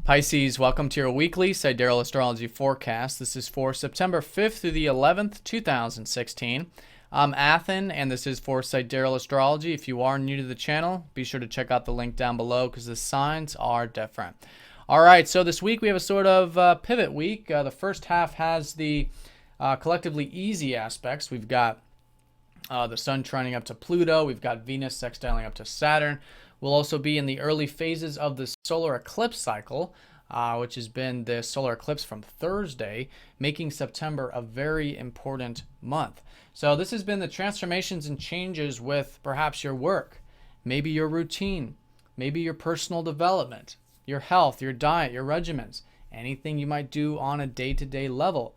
Pisces, welcome to your weekly Sidereal Astrology forecast. This is for September 5th through the 11th, 2016. I'm Athen, and this is for Sidereal Astrology. If you are new to the channel, be sure to check out the link down below because the signs are different. All right, so this week we have a sort of pivot week. The first half has the collectively easy aspects. We've got the Sun trining up to Pluto. We've got Venus sextiling up to Saturn. We'll also be in the early phases of the solar eclipse cycle, which has been the solar eclipse from Thursday, making September a very important month. So this has been the transformations and changes with perhaps your work, maybe your routine, maybe your personal development, your health, your diet, your regimens, anything you might do on a day-to-day level.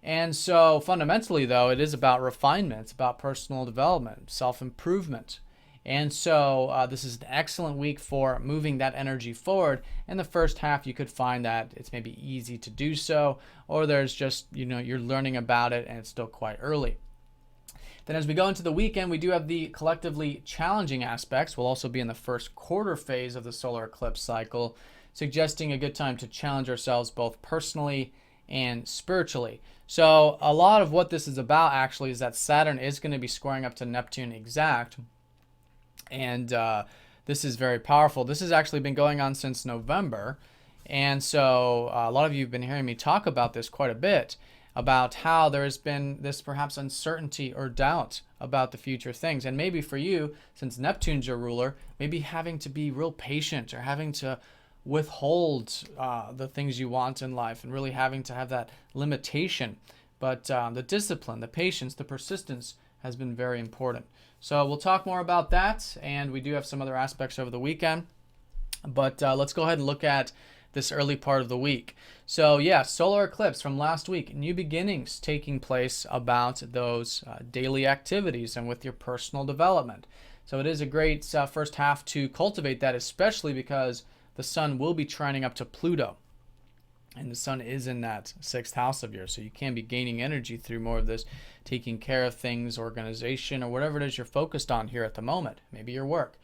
And so fundamentally, though, it is about refinement. It's about personal development, self-improvement. And so this is an excellent week for moving that energy forward. In the first half, you could find that it's maybe easy to do so, or there's just, you're learning about it and it's still quite early. Then as we go into the weekend, we do have the collectively challenging aspects. We'll also be in the first quarter phase of the solar eclipse cycle, suggesting a good time to challenge ourselves both personally and spiritually. So a lot of what this is about actually is that Saturn is going to be squaring up to Neptune exact. And this is very powerful. This has actually been going on since November. And so a lot of you have been hearing me talk about this quite a bit, about how there has been this perhaps uncertainty or doubt about the future things. And maybe for you, since Neptune's your ruler, maybe having to be real patient or having to withhold the things you want in life and really having to have that limitation. But the discipline, the patience, the persistence has been very important. So we'll talk more about that, and we do have some other aspects over the weekend. But let's go ahead and look at this early part of the week. So yeah, solar eclipse from last week, new beginnings taking place about those daily activities and with your personal development. So it is a great first half to cultivate that, especially because the Sun will be trining up to Pluto. And the Sun is in that sixth house of yours. So you can be gaining energy through more of this taking care of things, organization, or whatever it is you're focused on here at the moment. Maybe your work.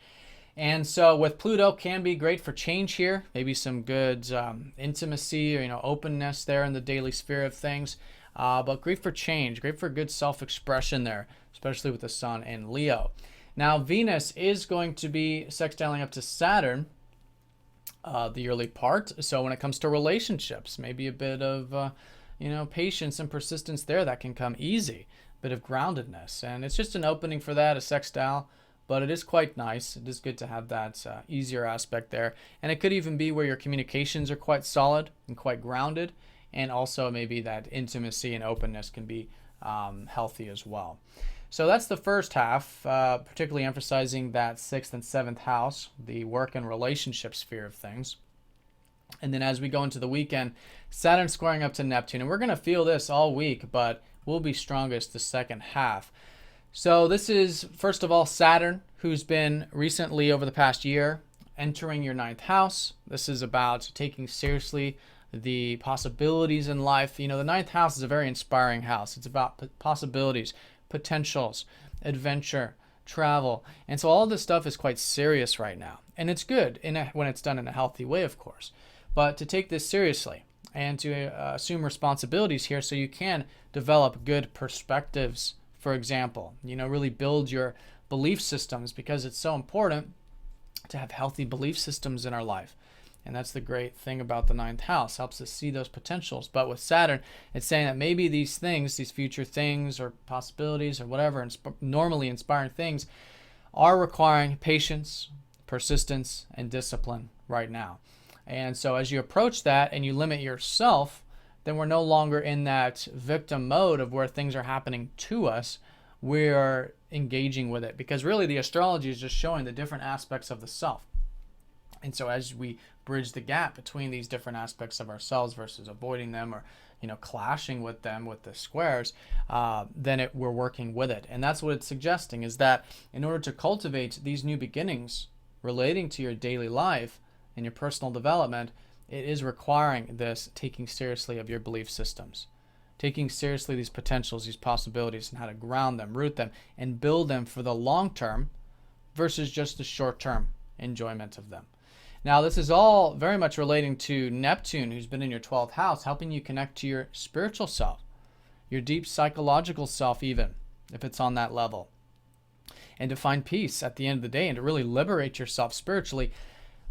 And so with Pluto can be great for change here. Maybe some good intimacy or openness there in the daily sphere of things. But great for change. Great for good self-expression there, especially with the Sun in Leo. Now Venus is going to be sextiling up to Saturn. The early part. So when it comes to relationships, maybe a bit of, patience and persistence there that can come easy, a bit of groundedness. And it's just an opening for that, a sextile, but it is quite nice. It is good to have that easier aspect there. And it could even be where your communications are quite solid and quite grounded. And also maybe that intimacy and openness can be healthy as well. So that's the first half, particularly emphasizing that 6th and 7th house, the work and relationship sphere of things. And then as we go into the weekend, Saturn squaring up to Neptune. And we're going to feel this all week, but we'll be strongest the second half. So this is, first of all, Saturn, who's been recently over the past year entering your 9th house. This is about taking seriously the possibilities in life. The 9th house is a very inspiring house. It's about possibilities, potentials, adventure, travel. And so all this stuff is quite serious right now. And it's good when it's done in a healthy way, of course. But to take this seriously and to assume responsibilities here so you can develop good perspectives, for example. Really build your belief systems, because it's so important to have healthy belief systems in our life. And that's the great thing about the 9th house. Helps us see those potentials. But with Saturn, it's saying that maybe these things, these future things or possibilities or whatever, normally inspiring things, are requiring patience, persistence, and discipline right now. And so as you approach that and you limit yourself, then we're no longer in that victim mode of where things are happening to us. We're engaging with it. Because really the astrology is just showing the different aspects of the self. And so as we bridge the gap between these different aspects of ourselves versus avoiding them or clashing with them with the squares, then we're working with it. And that's what it's suggesting, is that in order to cultivate these new beginnings relating to your daily life and your personal development, it is requiring this taking seriously of your belief systems, taking seriously these potentials, these possibilities, and how to ground them, root them, and build them for the long term versus just the short term enjoyment of them. Now, this is all very much relating to Neptune, who's been in your 12th house, helping you connect to your spiritual self, your deep psychological self, even if it's on that level, and to find peace at the end of the day and to really liberate yourself spiritually.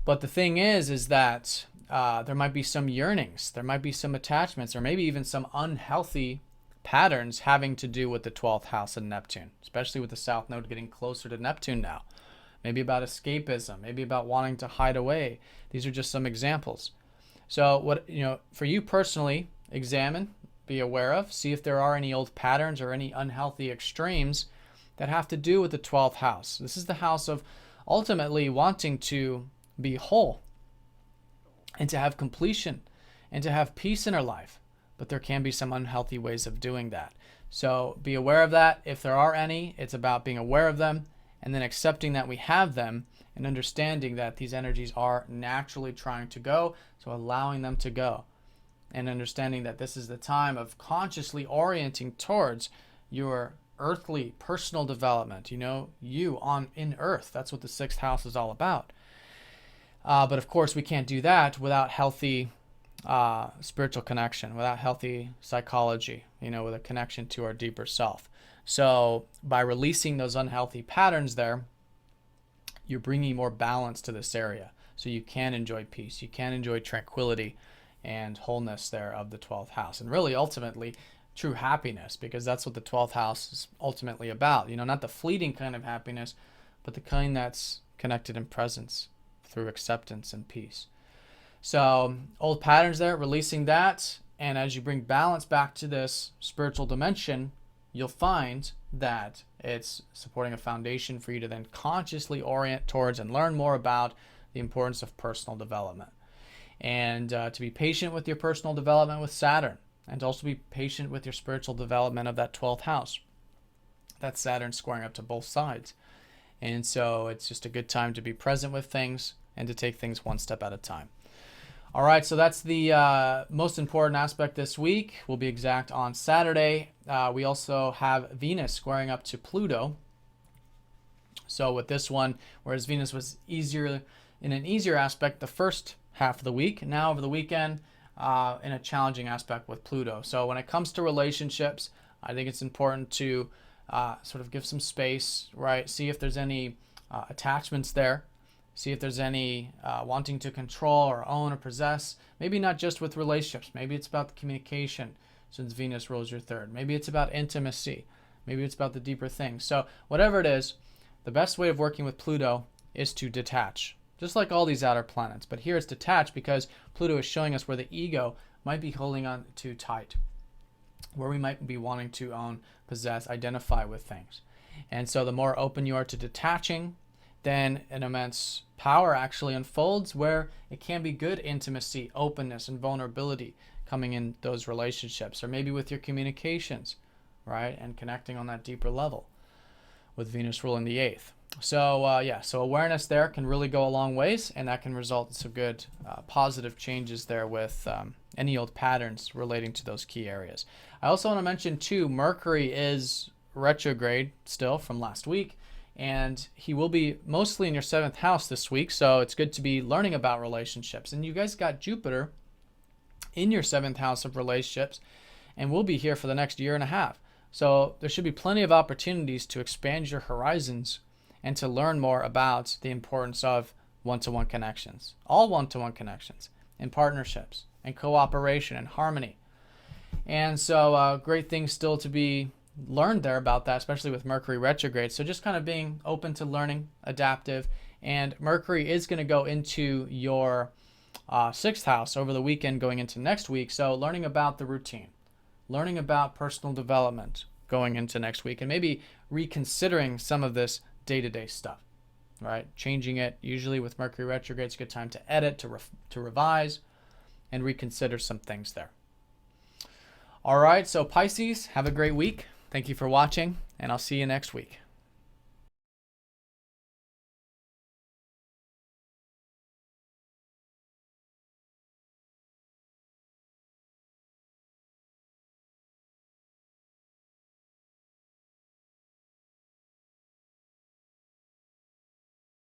But the thing is that there might be some yearnings, there might be some attachments, or maybe even some unhealthy patterns having to do with the 12th house and Neptune, especially with the South Node getting closer to Neptune now. Maybe about escapism, maybe about wanting to hide away. These are just some examples. So what, for you personally, examine, be aware of, see if there are any old patterns or any unhealthy extremes that have to do with the 12th house. This is the house of ultimately wanting to be whole and to have completion and to have peace in our life. But there can be some unhealthy ways of doing that. So be aware of that. If there are any, it's about being aware of them and then accepting that we have them and understanding that these energies are naturally trying to go, so allowing them to go. And understanding that this is the time of consciously orienting towards your earthly personal development, you in earth. That's what the 6th house is all about. But of course, we can't do that without healthy spiritual connection, without healthy psychology, with a connection to our deeper self. So by releasing those unhealthy patterns there, you're bringing more balance to this area. So you can enjoy peace, you can enjoy tranquility and wholeness there of the 12th house. And really, ultimately, true happiness, because that's what the 12th house is ultimately about. Not the fleeting kind of happiness, but the kind that's connected in presence through acceptance and peace. So old patterns there, releasing that. And as you bring balance back to this spiritual dimension, you'll find that it's supporting a foundation for you to then consciously orient towards and learn more about the importance of personal development. And to be patient with your personal development with Saturn, and to also be patient with your spiritual development of that 12th house. That's Saturn squaring up to both sides. And so it's just a good time to be present with things and to take things one step at a time. All right, so that's the most important aspect this week. We'll be exact on Saturday. We also have Venus squaring up to Pluto. So with this one, whereas Venus was in an easier aspect the first half of the week, now over the weekend, in a challenging aspect with Pluto. So when it comes to relationships, I think it's important to sort of give some space, right? See if there's any attachments there. See if there's any wanting to control or own or possess. Maybe not just with relationships. Maybe it's about the communication, since Venus rules your 3rd. Maybe it's about intimacy. Maybe it's about the deeper things. So whatever it is, the best way of working with Pluto is to detach, just like all these outer planets. But here it's detached because Pluto is showing us where the ego might be holding on too tight, where we might be wanting to own, possess, identify with things. And so the more open you are to detaching, then an immense power actually unfolds where it can be good intimacy, openness, and vulnerability coming in those relationships, or maybe with your communications, right? And connecting on that deeper level with Venus ruling the 8th. So so awareness there can really go a long ways, and that can result in some good positive changes there with any old patterns relating to those key areas. I also want to mention too, Mercury is retrograde still from last week, and he will be mostly in your 7th house this week, so it's good to be learning about relationships. And you guys got Jupiter in your 7th house of relationships, and we'll be here for the next year and a half. So there should be plenty of opportunities to expand your horizons and to learn more about the importance of one-to-one connections, all one-to-one connections, and partnerships, and cooperation, and harmony. And so great things still to be learned there about that, especially with Mercury retrograde. So just kind of being open to learning, adaptive. And Mercury is going to go into your 6th house over the weekend going into next week. So learning about the routine, learning about personal development going into next week, and maybe reconsidering some of this day-to-day stuff, right? Changing it. Usually with Mercury retrograde, it's a good time to edit, to revise, and reconsider some things there. All right, so Pisces, have a great week. Thank you for watching, and I'll see you next week.